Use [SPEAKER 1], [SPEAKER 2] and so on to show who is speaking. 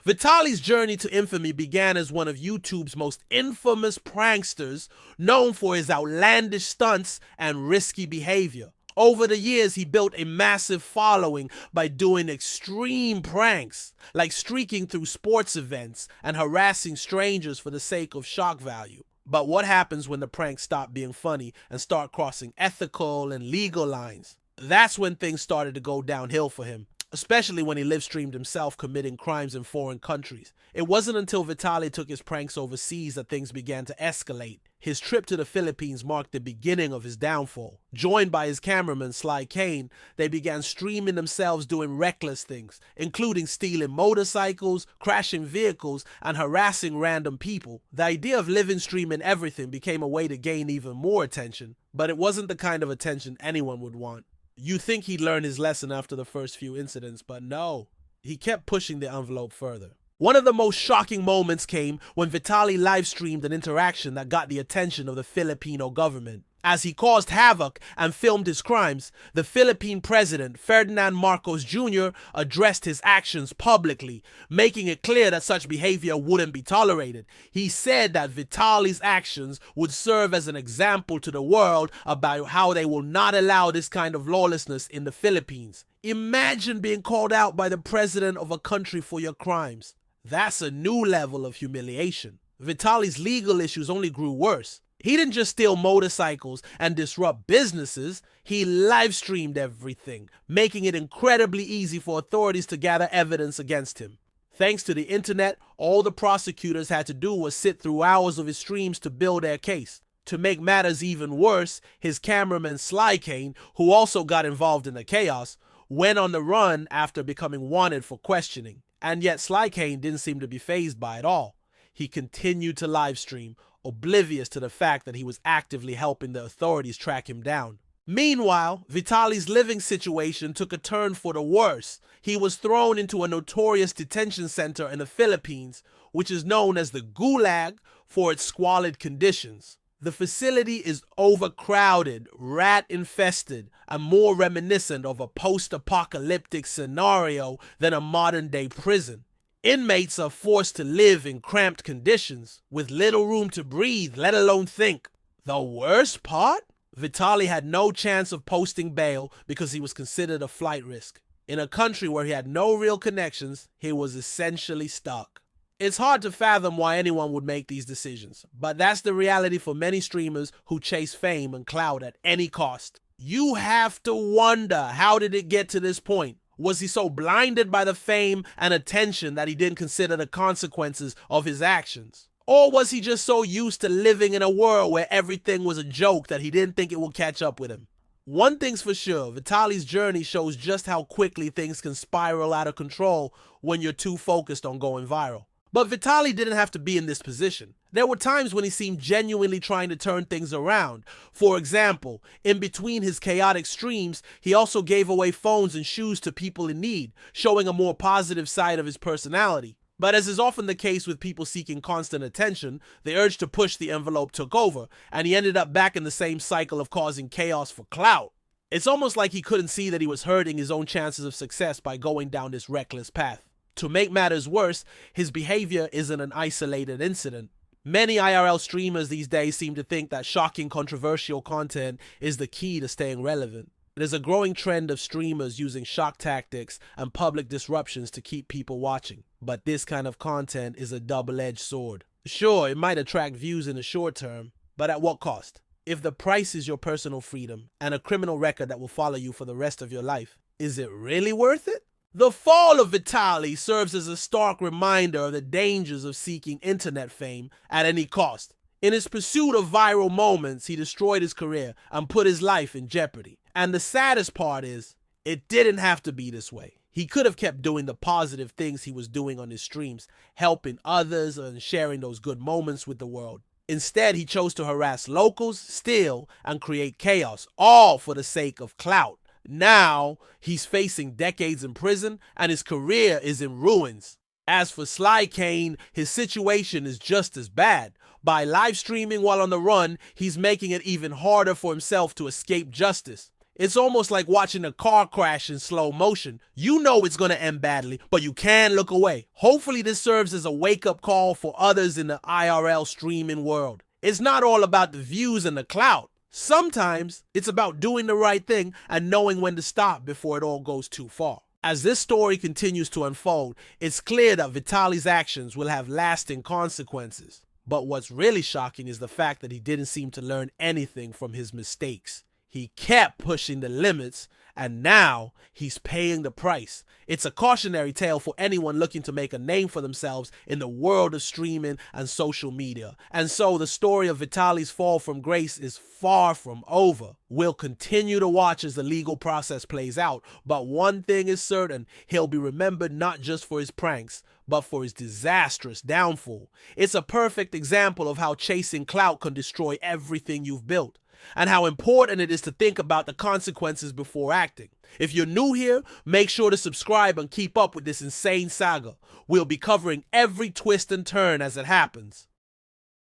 [SPEAKER 1] Vitaly's journey to infamy began as one of YouTube's most infamous pranksters, known for his outlandish stunts and risky behavior. Over the years, he built a massive following by doing extreme pranks, like streaking through sports events and harassing strangers for the sake of shock value. But what happens when the pranks stop being funny and start crossing ethical and legal lines? That's when things started to go downhill for him, especially when he live streamed himself committing crimes in foreign countries. It wasn't until Vitaly took his pranks overseas that things began to escalate. His trip to the Philippines marked the beginning of his downfall. Joined by his cameraman Sly Kane, they began streaming themselves doing reckless things, including stealing motorcycles, crashing vehicles, and harassing random people. The idea of living streaming everything became a way to gain even more attention, but it wasn't the kind of attention anyone would want. You think he'd learn his lesson after the first few incidents, but no. He kept pushing the envelope further. One of the most shocking moments came when Vitaly live-streamed an interaction that got the attention of the Filipino government. As he caused havoc and filmed his crimes, the Philippine president, Ferdinand Marcos Jr., addressed his actions publicly, making it clear that such behavior wouldn't be tolerated. He said that Vitaly's actions would serve as an example to the world about how they will not allow this kind of lawlessness in the Philippines. Imagine being called out by the president of a country for your crimes. That's a new level of humiliation. Vitaly's legal issues only grew worse. He didn't just steal motorcycles and disrupt businesses, he live-streamed everything, making it incredibly easy for authorities to gather evidence against him. Thanks to the internet, all the prosecutors had to do was sit through hours of his streams to build their case. To make matters even worse, his cameraman Sly Kane, who also got involved in the chaos, went on the run after becoming wanted for questioning. And yet Sly Kane didn't seem to be fazed by it all. He continued to livestream, oblivious to the fact that he was actively helping the authorities track him down. Meanwhile, Vitaly's living situation took a turn for the worse. He was thrown into a notorious detention center in the Philippines, which is known as the Gulag for its squalid conditions. The facility is overcrowded, rat-infested, and more reminiscent of a post-apocalyptic scenario than a modern-day prison. Inmates are forced to live in cramped conditions, with little room to breathe, let alone think. The worst part? Vitaly had no chance of posting bail because he was considered a flight risk. In a country where he had no real connections, he was essentially stuck. It's hard to fathom why anyone would make these decisions, but that's the reality for many streamers who chase fame and clout at any cost. You have to wonder, how did it get to this point? Was he so blinded by the fame and attention that he didn't consider the consequences of his actions? Or was he just so used to living in a world where everything was a joke that he didn't think it would catch up with him? One thing's for sure, Vitaly's journey shows just how quickly things can spiral out of control when you're too focused on going viral. But Vitaly didn't have to be in this position. There were times when he seemed genuinely trying to turn things around. For example, in between his chaotic streams, he also gave away phones and shoes to people in need, showing a more positive side of his personality. But as is often the case with people seeking constant attention, the urge to push the envelope took over, and he ended up back in the same cycle of causing chaos for clout. It's almost like he couldn't see that he was hurting his own chances of success by going down this reckless path. To make matters worse, his behavior isn't an isolated incident. Many IRL streamers these days seem to think that shocking, controversial content is the key to staying relevant. There's a growing trend of streamers using shock tactics and public disruptions to keep people watching. But this kind of content is a double-edged sword. Sure, it might attract views in the short term, but at what cost? If the price is your personal freedom and a criminal record that will follow you for the rest of your life, is it really worth it? The fall of Vitaly serves as a stark reminder of the dangers of seeking internet fame at any cost. In his pursuit of viral moments, he destroyed his career and put his life in jeopardy. And the saddest part is, it didn't have to be this way. He could have kept doing the positive things he was doing on his streams, helping others and sharing those good moments with the world. Instead, he chose to harass locals, steal, and create chaos, all for the sake of clout. Now, he's facing decades in prison and his career is in ruins. As for Sly Kane, his situation is just as bad. By live streaming while on the run, he's making it even harder for himself to escape justice. It's almost like watching a car crash in slow motion. You know it's going to end badly, but you can't look away. Hopefully this serves as a wake-up call for others in the IRL streaming world. It's not all about the views and the clout. Sometimes it's about doing the right thing and knowing when to stop before it all goes too far. As this story continues to unfold, it's clear that Vitaly's actions will have lasting consequences. But what's really shocking is the fact that he didn't seem to learn anything from his mistakes. He kept pushing the limits, and now he's paying the price. It's a cautionary tale for anyone looking to make a name for themselves in the world of streaming and social media. And so the story of Vitaly's fall from grace is far from over. We'll continue to watch as the legal process plays out, but one thing is certain, he'll be remembered not just for his pranks, but for his disastrous downfall. It's a perfect example of how chasing clout can destroy everything you've built, and how important it is to think about the consequences before acting. If you're new here, make sure to subscribe and keep up with this insane saga. We'll be covering every twist and turn as it happens.